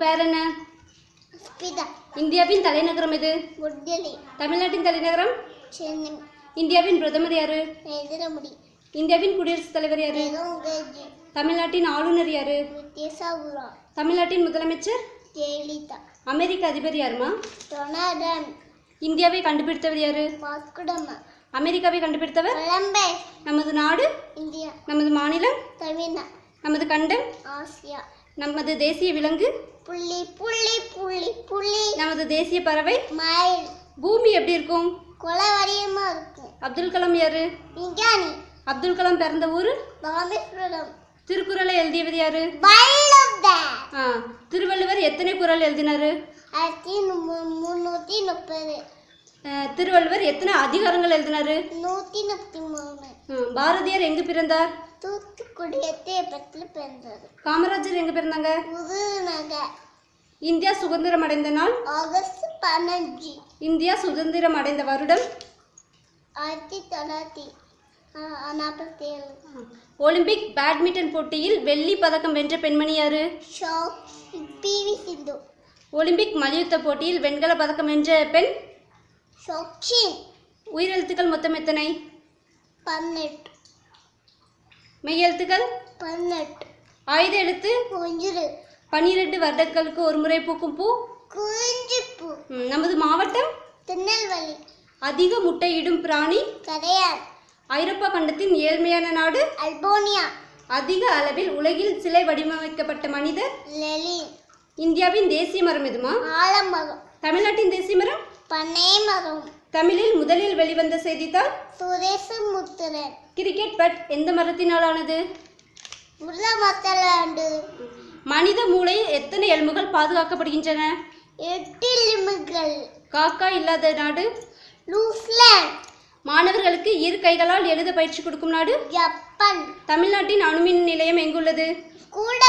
பேர் என்ன? இந்தியாவின் தலைநகரம் எது? தமிழ்நாட்டின் தலைநகரம்? இந்தியாவின் பிரதமர் யாரு? இந்தியாவின் குடியரசுத் தலைவர் யாரு? தமிழ்நாட்டின் ஆளுநர் யாரு? தமிழ்நாட்டின் முதலமைச்சர்? அமெரிக்க அதிபர் யாருமா? இந்தியாவை கண்டுபிடித்தவர் யாரு? அமெரிக்காவை கண்டுபிடித்தவர்? நமது நாடு? நமது மாநிலம்? நமது கண்டம்? நமது தேசிய விலங்கு? நமது தேசிய பறவை? பூமி எப்படி இருக்கும்? அப்துல் கலாம் யாரு? அப்துல் கலாம் பிறந்த ஊரு? திருக்குறளை எழுதியவர் யாரு? திருவள்ளுவர் எத்தனை குறள் எழுதினாரு? திருவள்ளுவர் எத்தனை அதிகாரங்கள் எழுதினாரு? பாரதியார் எங்கு பிறந்தார்? காமராஜர் எங்க பிறந்தாங்க? இந்தியா சுதந்திரம் அடைந்த நாள்? ஆகஸ்ட் 15. இந்தியா சுதந்திரம் அடைந்த வருடம்? 1947. ஒலிம்பிக் பேட்மிண்டன் போட்டியில் வெள்ளி பதக்கம் வென்ற பெண்மணி யாரு? PV சிந்து. ஒலிம்பிக் மல்யுத்த போட்டியில் வெண்கல பதக்கம் வென்ற பெண்? உயிரெழுத்துக்கள் மொத்தம் எத்தனை? 18. மெய்யெழுத்துக்கள்? 18. ஆயுத எழுத்து? 12 வருடங்களுக்கு ஒரு முறை பூக்கும் பூ? குறிஞ்சிப்பூ. நமது மாவட்டம்? திருநெல்வேலி. அதிக முட்டையிடும் பிராணி? கரையான். ஐரோப்பா கண்டத்தின் ஏழ்மையான நாடு? அல்போனியா. அதிக அளவில் உலகில் சிலை வடிவமைக்கப்பட்ட மனிதர்? லெனின். இந்தியாவின் தேசிய மரம் எதுமா? ஆலமரம். தமிழ்நாட்டின் தேசிய மரம்? பனை மரம். தமிழில் முதலில் வெளிவந்த செய்தித்தாள்? சுதேசமுத்திரன். கிரிக்கெட் பேட் எந்த மரத்தினாலானது? முருங்கமரத்தாலானது. மனித மூளையில் எத்தனை எலும்புகள் பாதுகாக்கப்படுகின்றன? 8 எலும்புகள். காக்கா இல்லாத நாடு? நியூசிலாந்து. மாணவர்களுக்கு இரு கைகளால் எழுத பயிற்சி கொடுக்கும் நாடு? ஜப்பான். தமிழ்நாட்டின் அணுமின் நிலையம் எங்குள்ளது? கூட